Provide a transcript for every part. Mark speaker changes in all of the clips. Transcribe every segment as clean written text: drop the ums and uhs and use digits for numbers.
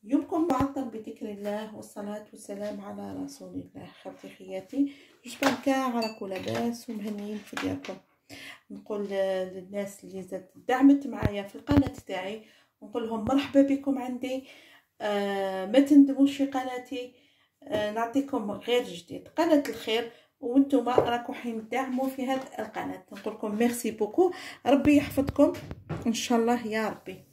Speaker 1: يومكم معطر بذكر الله والصلاة والسلام على رسول الله. خبتي خياتي جبان كاع راكم لاباس ومهنيين في ديالكم. نقول للناس اللي زاد دعمت معايا في القناة تاعي، نقول لهم مرحبا بكم عندي. ما تندموش في قناتي. نعطيكم غير جديد، قناة الخير، وانتم راكم حين تدعموا في هذه القناة. نقول لكم ميرسي بوكو، ربي يحفظكم ان شاء الله يا ربي.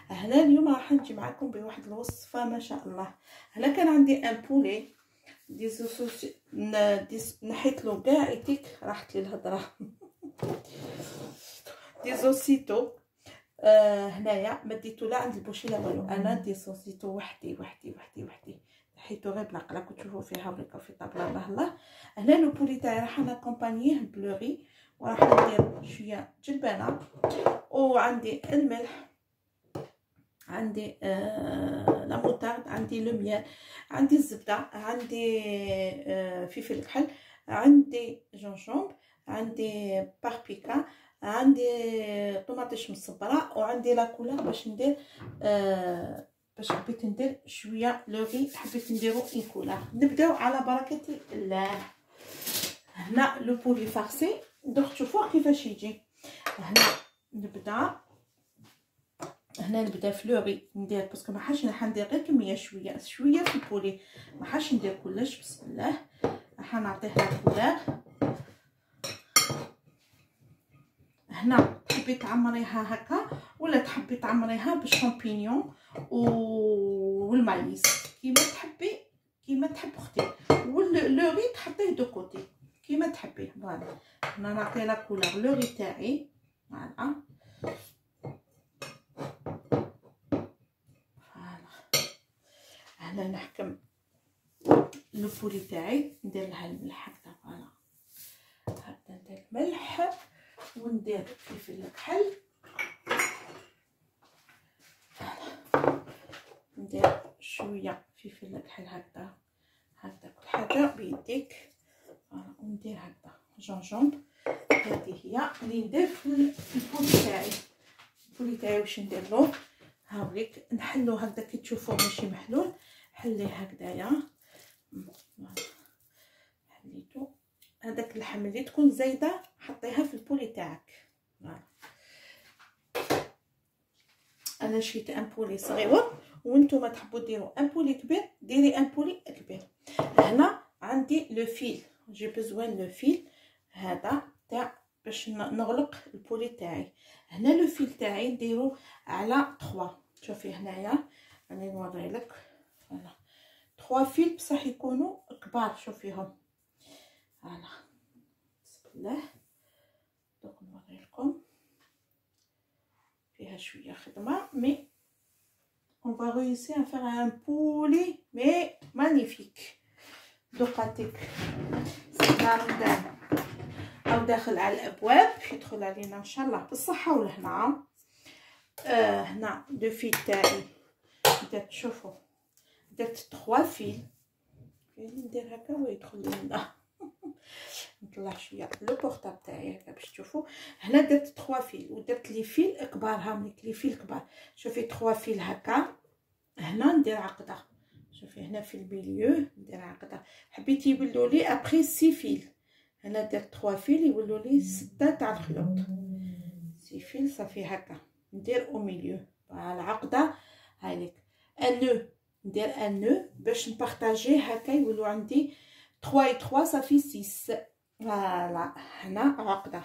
Speaker 1: هنا اليوم راح نجي معكم بواحد الوصفه ما شاء الله. هنا كان عندي ان بولي نحيت له كاع ايتيك، راحت لي الهضره ديزوسيتو. هنايا ما ديتو لا عند البوشي لا والو، انا ديزوسيتو وحدي نحيتو غير بالعقله. كنت تشوفوا فيها وليكا في طابله الله الله. هنا لو بولي تاعي راح نكومبانيه بلوري، وراح ندير شويه جبانه، وعندي الملح، عندي لا موطارد، عندي لوميال، عندي الزبده، عندي فلفل الكحل، عندي جونجومب، عندي باربيكا، عندي طماطيش مصبره، وعندي لاكولا باش ندير باش حبيت ندير شويه لوري، حبيت نديرو كولار. نبداو على بركه الله. هنا لو بولي فارسي، دوك تشوفوه كيفاش يجي. نبدا فلوري ندير، باسكو ما حاش ندير غير كميه شويه في البولي، ما حاش ندير كلش. بسم الله راح نعطيه الكولار. هنا تحبي تعمريها هكا ولا تحبي تعمريها بالشامبينيون والمايس، كيما تحب اختي، واللوري تحطيه دو كوتي كيما تحبي. فوالا هنا نعطي لا كولار لوري تاعي. فوالا هنا نحكم لو بولي تاعي، ندير لها الملح هكذا. فوالا هكذا ندير الملح وندير فلفل الكحل، ندير شويه فلفل الكحل هكذا كل حاجه بيديك. فوالا وندير هكذا جونجومب. هذه هي اللي ندير في البولي تاعي. البولي تاعي واش ندير له، هاوليك نحلو هكذا كي تشوفوه ماشي محلول، حليه هكذايا. حليتو هذاك اللحم اللي تكون زايده حطيها في البولي تاعك. انا شريت ان بولي صغيور، وانتم تحبوا ديروا ان بولي كبير ديري ان بولي كبير. هنا عندي لو فيل، جي بزوان لو فيل هذا تاع باش نغلق البولي تاعي. هنا لو فيل تاعي نديرو على 3. شوفي هنايا راني نوري لك. فوالا 3 فيل بصح يكونوا كبار. شوفيهم. فوالا بسم الله. دوك نوري لكم، فيها شويه خدمه مي on va réussir à faire un poulet mais magnifique. دوقاتك سيدنا رمضان او داخل على الابواب، يدخل علينا ان شاء الله بالصحه والهنا. هنا دو فيل تاعي درت، شوفوا درت 3 فيل. ندير هكا ويدخل لنا نطلع شويه لو بورطابل تاعي هكا باش تشوفوا. هنا درت 3 فيل ودرت لي فيل كبار، هامليك لي فيل كبار. شوفي 3 فيل هكا. هنا ندير عقده، شوفي هنا في الميليو ندير عقده. حبيت يولوا لي ابري 6 فيل، هنا درت 3 فيل يولوا لي 6 تاع الخيوط. 6 فيل صافي هكا ندير او ميليو. فوالا عقده هايليك. ان نو ندير ان نو باش نبارطاجيه هكا يولوا عندي 3 و 3 صافي 6. فوالا هنا عقده.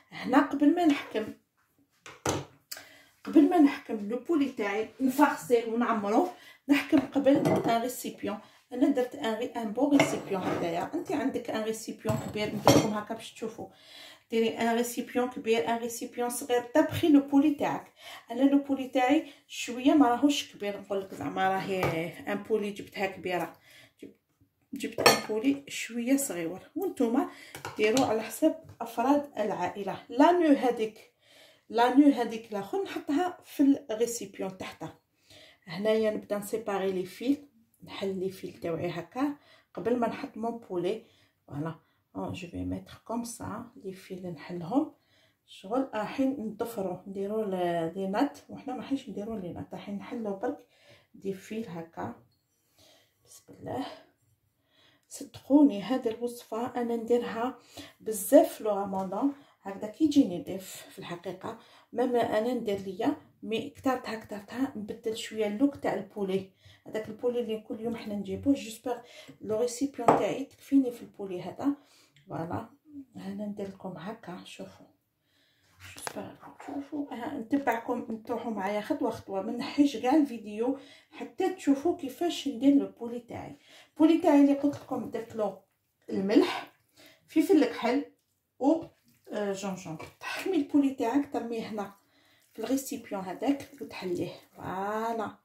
Speaker 1: هنا قبل ما نحكم لو بولي تاعي نفرسيه ونعمرو، نحكم قبل ان ريسيبيون. انا درت ان بون ريسيبيون هكايا. انت عندك ان ريسيبيون كبير نديركم هكا باش تشوفوا. ديري ان ريسيبيون كبير ان ريسيبيون صغير دابخي لو بولي تاعك. انا لو بولي تاعي شويه ما راهوش كبير، نقول لك زعما راهي ان بولي جبتها كبيره، جبت ان بولي شويه صغيور. وانتم ديروا على حساب افراد العائله. لا نو هذيك لاخر نحطها في الريسيبيون تحتها. هنايا نبدا نسيباري لي فيل، نحل لي فيل تاوعي هكا قبل ما نحط مون بولي. فوالا جو في ميتر كوم سا لي فيل نحلهم. شغل رايحين نضفروا نديروا لينات، وحنا ما رايحينش نديروا لينات، رايحين نحلوا برك دي فيل هكا. بسم الله. صدقوني هذه الوصفه انا نديرها بزاف في رمضان، هكذا كي يجيني ضيف في الحقيقه ماما انا ندير ليا مي كترتها نبدل شويه اللوك تاع البولي، هذاك البولي اللي كل يوم حنا نجيبوه. جيسبر لو ريسيبيون تاعي تكفيني في البولي هذا. فوالا انا ندير لكم هكا. شوفوا شوفوا نتبعكم تروحوا معايا خطوه خطوه، ما نحيش كاع الفيديو حتى تشوفوا كيفاش ندير البولي تاعي. البولي تاعي اللي قلت لكم درت له الملح، فلفل الكحل و جونجون. تحمي البولي تاعك ترميه هنا في الريسيبيون هذاك وتحليه. فوالا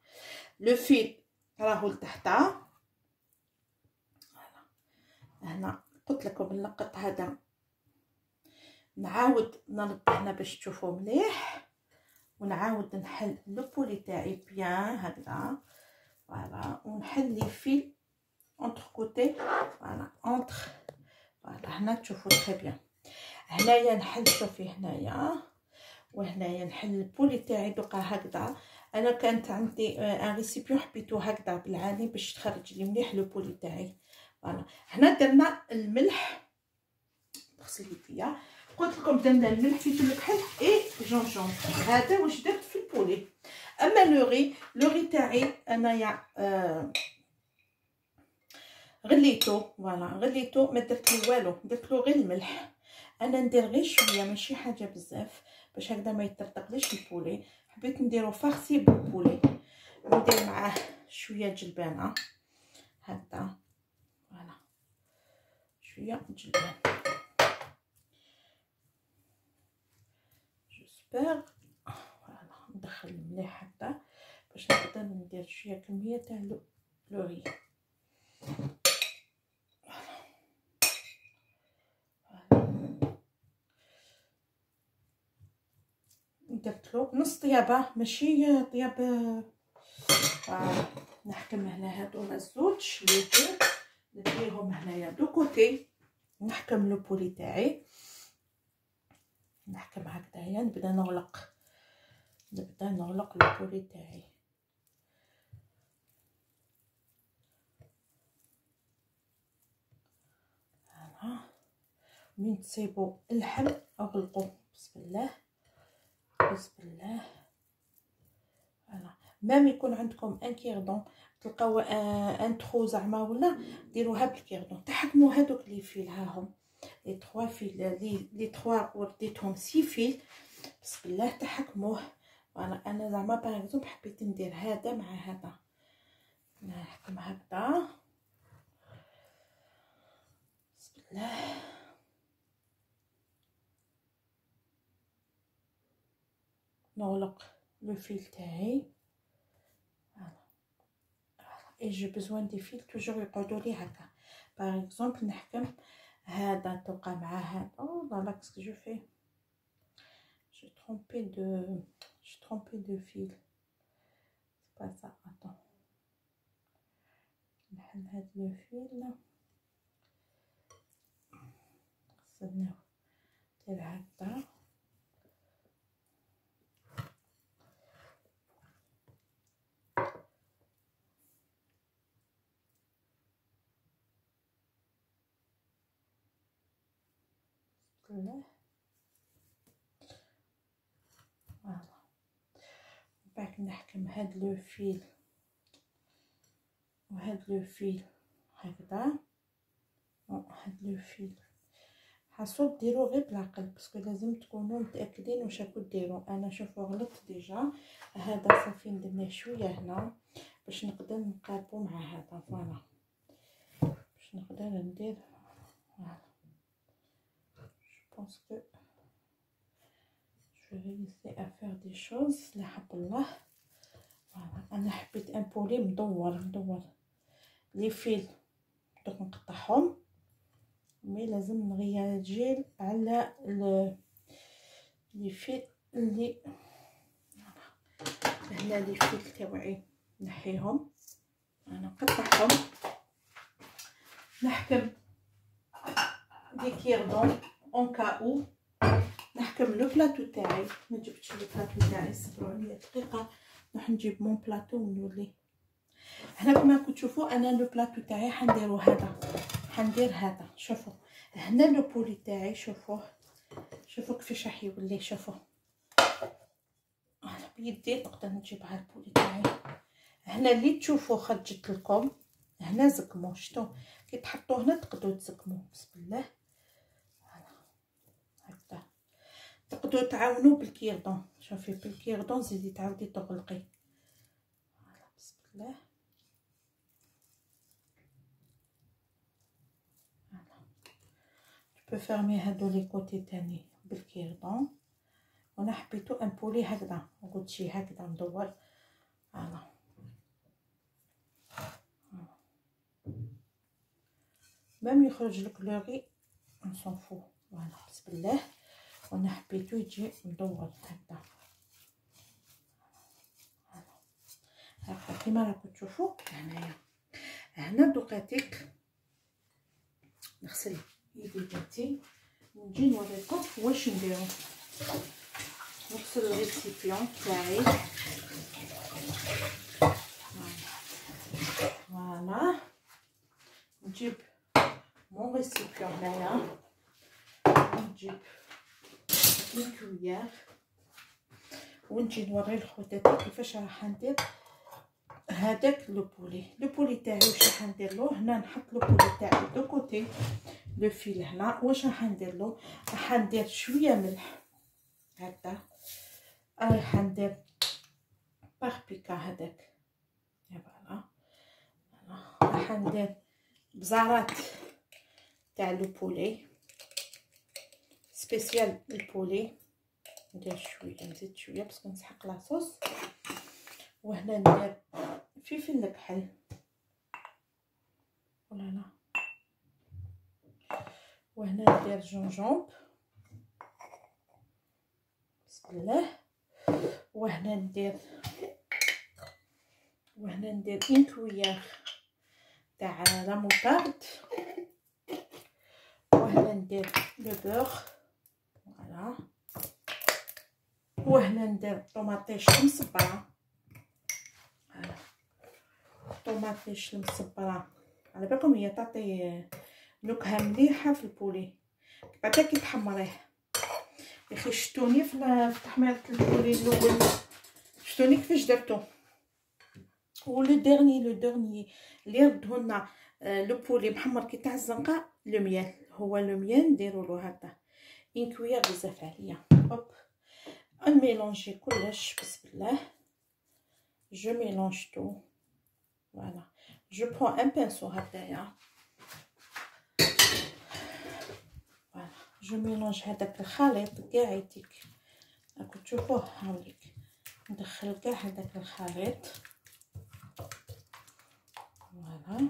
Speaker 1: لو فيل راهو لتحت. هنا قلت لكم اللقط هذا نعاود نرد هنا باش تشوفوا مليح، ونعاود نحل لو بولي تاعي بيان هكذا. فوالا ونحل لي فيل اونتر كوتي. فوالا اونتر. فوالا هنا تشوفوا تري بيان. هنايا نحل، شوفي هنايا وهنايا نحل البولي تاعي دوكا هكذا. انا كانت عندي ان ريسيبيون حبيتو هكذا بالعاني باش تخرج لي مليح لو بولي تاعي. فوالا هنا درنا الملح، غسل يديا. قلت لكم درنا الملح فلفل الكحل اي جونجون. هذا واش درت في البولي. اما لوري تاعي انايا غليتو. فوالا غليتو ما درت له والو، درت له غير الملح. انا ندير غير شويه ماشي حاجه بزاف باش هكذا ما يطرطقليش البولي. حبيت نديرو فارسي بالبولي، ندير معاه شويه جلبانه هكذا. فوالا شويه جلبان. جيسبر فوالا ندخل مليح هكذا باش نقدر ندير شويه كميه تاع لوري. درتلو نص طيابه ماشي طياب. نحكم هنا هادو الزوج لي دو نديرهم هنايا دو كوتي. نحكم لو بولي تاعي، نحكم هكذايا. نبدا نغلق لو بولي تاعي. فوالا من تصيبوا اللحم اغلقوا. بسم الله بسم الله. فوالا مام يكون عندكم ان كيردون تلقاو ان ترو زعما ولا ديروها بالكيردون. تحكموا هذوك لي فيل هاهم لي 3 فيل لي 3 ورديتهم 6 فيل. بسم الله تحكموه. فوالا انا زعما باغ اكزومبل حبيت ندير هذا مع هذا، نحكم هكذا. بسم الله. نغلق لو فيل تاعي. اي جي بزوان دي فيل توجور يقعدوا لي هكا. باغ اكزومبل نحكم هذا توقع مع هذا. او لا كسكو جو في j'ai trompé de fil. C'est pas ça. Attends. نحل هاد لو فيل. استناو دير هكذا. فوالا بعد نحكم هاد لو فيل وهاد لو فيل هكذا. هاد لو فيل حاسو ديرو غير بالعقل باسكو لازم تكونوا متاكدين واش راكو ديروا. انا شوفوا غلطت ديجا. هذا صافي ندير شويه هنا باش نقدر نقاربو مع هذا. فوالا باش نقدر ندير. فوالا جو بونس كو je vais essayer à faire des choses لا حب الله. فوالا انا حبيت ان بولي مدور لي فيل دوك نقطعهم مي لازم نغياجيل على لي فيل اللي هنا. لي فيل تاوعي نحيهم انا نقطعهم. نحكم دي كيردون اون كاو. نحكم لو بلاطو تاعي. ما جبتش لو بلاطو تاعي صبروا عليا دقيقه نروح نجيب مون بلاطو ونولي. هنا كما راكم تشوفوا انا لو بلاطو تاعي حنديرو هذا، حندير هذا. شوفوا هنا لو بولي تاعي، شوفوا كيفاش راح يولي. شوفوا انا بيدي نقدر نجيبها البولي تاعي. هنا اللي تشوفوا خرجت لكم هنا زكموا، شتو كي تحطوه هنا تقدروا تزكموا. بسم الله هكذا تقدروا تعاونوا بالكيردون. شوفي بالكيردون زيدي تعاودي تغلقي. بسم الله جو فيرمي هادو لي كوتي تاني بالكيردون. وانا حبيتو ان بولي هكذا، قلت شي هكذا مدور. فوالا ميم يخرج لك لوغي اون سون فو. فوالا بسم الله. وانا حبيتو يجي مدور هكذا. هكا كيما راكم تشوفوا هنايا. هنا دوقاتيك نغسل يدي تاعتي ونجي نوريكم واش نديرو. نغسل الريسيبيون تاعي. فوالا نجيب مون ريسيبيون هنايا، نجيب اون كويير ونجي نوري لخواتاتي كيفاش راح ندير هذاك لو بولي تاعي. واش راح ندير له هنا؟ نحط لو بولي تاعي دو كوتي لو فيل هنا. واش راح ندير له؟ راح ندير شويه ملح هكذا، راح ندير باربيكا هذاك، فوالا. راح ندير بزارات تاع لو بولي سبيسيال البولي. ندير شويه، نزيد شويه باسكو نسحق لاصوص. وهنا ندير فلفل الكحل، فوالا. وهنا ندير جونجومب، بسم الله. وهنا ندير اون كويير تاع لا موطارد. وهنا ندير لو بور، فوالا. وهنا ندير طوماطيش مصبره، فوالا. طوماطيش المصبره على بالكم هي تعطي نكهه مليحه في البولي بعدا كي تحمريه. يا اخي شتوني في تحميره البولي الاول، شتوني كيفاش درتو. ولو ديرني اللي ردو لنا لو بولي محمر كي تاع الزنقه، لو ميال. هو لو ميال نديرو له هكذا اون كويير بزاف عليا. هوب نميلونجي كلش، بسم الله. جو ميلونج تو، فوالا. جو برون ان بانسو هكذايا، فوالا. جو ميلونج هذاك الخليط كاع يديك راكم تشوفوه. هاوليك ندخل كاع هذاك الخليط، فوالا.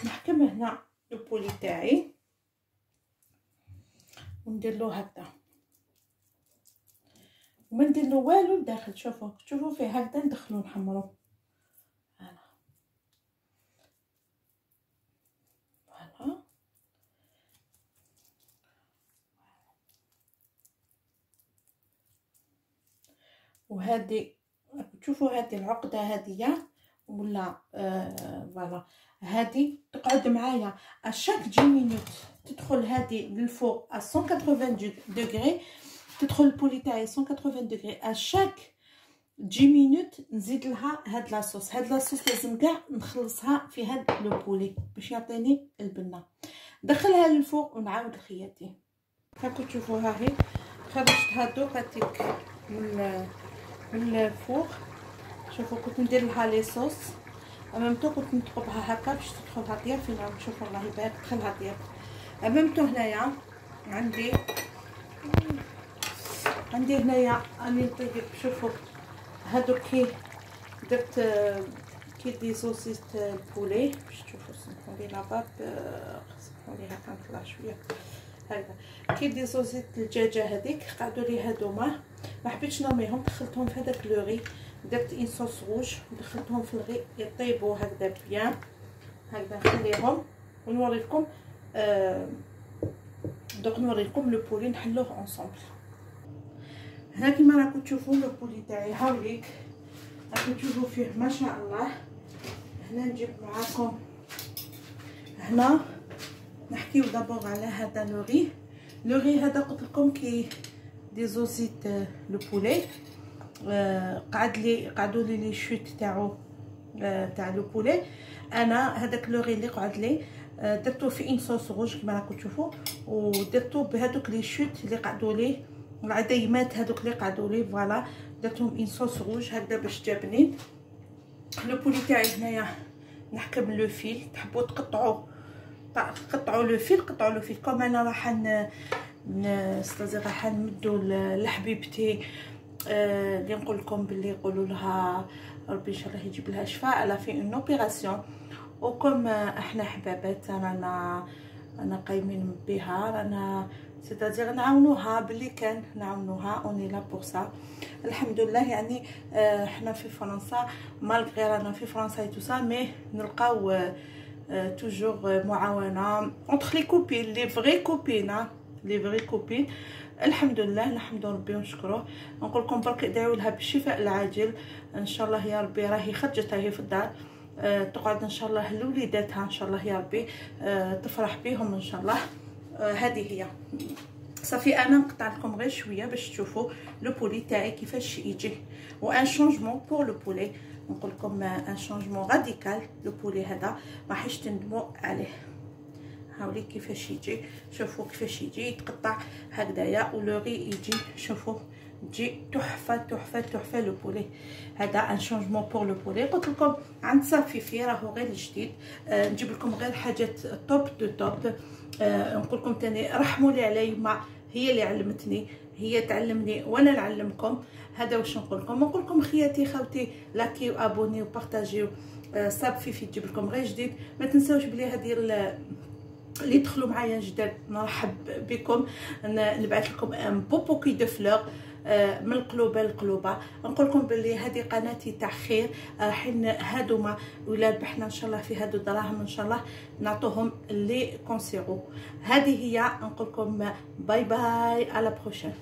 Speaker 1: نحكم هنا البولي تاعي وندير له هكذا وما ندير له والو لداخل. شوفوا فيه هكذا ندخلو نحمرو، فوالا. وهذه تشوفوا هذه العقده هذه ولا فوالا. هذه تقعد معايا اشاك 10 مينوت. تدخل هذه للفوق 180 دوغري، تدخل البولي تاعي 180 دوغري اشاك 10 مينوت. نزيد لها هاد لاصوص. لازم كاع نخلصها في هاد لو بولي باش يعطيني البنه. ندخلها للفوق ونعاود خياتي. هاكو تشوفوا هاهي خرجت هادو هاتيك من الفوق. شوفوا كنت ندير لها لي صوص امامتو، كنت نطقبها هكا باش تدخلها طياب في النار. شوفوا الله يبارك دخلها طياب امامتو. هنايا عندي هنايا راني نطيب. شوفوا هادو كي درت كي دي صوصيت البولي باش تشوفوا. سمحوا لي لاباب، سمحوا لي هكا نطلع شويه هكذا. كي دي صوصيت الدجاجه هذيك قعدوا لي هادوما، ما حبيتش نرميهم، دخلتهم في هذاك لوغي. درت ان صوص روج ودخلتهم في الغي يطيبوا هكذا بيان. هكذا نخليهم ونوريكم دوك نوريكم لو بولي نحلوه اونصومبل. هنا كيما راكم تشوفوا لو بولي تاعي هاوليك، راكم تشوفوا فيه ما شاء الله. هنا نجيب معاكم، هنا نحكيو دابور على هذا لو ري هذا قلت لكم كي دي زوزيت لو بولي. قعدوا لي شوت تاعو تاع لو بولي. انا هذاك لو ري اللي قعد لي درتو في ان صوص روج كما راكم تشوفوا، ودرتو بهذوك لي شوت اللي قعدوا لي العديمات هذوك اللي قعدوا لي فوالا، درتهم ان صوص روج هكذا باش جابني. لو بولي تاعي هنايا نحكم لو فيل، تحبوا تقطعوا لو فيل كوم انا راح راح نمدو لحبيبتي اللي نقول لكم باللي يقولوا لها ربي ان شاء الله يجيب لها شفاء على في اون اوبيراسيون. وكم احنا حبابات رانا قايمين بها، رانا سيتادير نعاونوها باللي كان نعاونوها، اوني لا بور سا الحمد لله. يعني احنا في فرنسا مالغري رانا في فرنسا تو سا مي نلقاو توجور معاونه اونتر لي كوبين لي فري كوبين الحمد لله. نحمد ربي ونشكروه. نقول لكم برك ادعوا لها بالشفاء العاجل ان شاء الله يا ربي. راهي خرجت هي في الدار، تقعد ان شاء الله لوليداتها ان شاء الله يا ربي، تفرح بهم ان شاء الله. هذه هي صافي. انا نقطع لكم غير شويه باش تشوفوا لو بولي تاعي كيفاش يجي، وان شونجمون بور لو بولي. نقول لكم ان شونجمون راديكال. لو بولي هذا راحش تندموا عليه. هاوليك كيفاش يجي، شوفوا كيفاش يجي يتقطع هكذايا، ولوري يجي شوفوا تجي تحفه لو بولي هذا. ان شونجمون بور لو بولي. قلت لكم عند صافي راهو غير الجديد، نجيب لكم غير حاجات توب دو توب. نقول لكم تاني رحموا لي على يما، هي اللي علمتني، هي تعلمني وانا نعلمكم. هذا واش نقول لكم خياتي خوتي، لاكيو ابوني وبارطاجيو. صاب في تجيب لكم غير جديد. ما تنساوش بلي هذه اللي دخلوا معايا جداد نرحب بكم. نبعث لكم ان بوكي دو فلور من القلوبه للقلوبه. نقول لكم باللي هذه قناتي تاع خير، حين هادوما ولا ربحنا ان شاء الله في هادو دراهم ان شاء الله نعطوهم اللي كونسيرو. هذه هي. نقول لكم باي باي، على بروشين.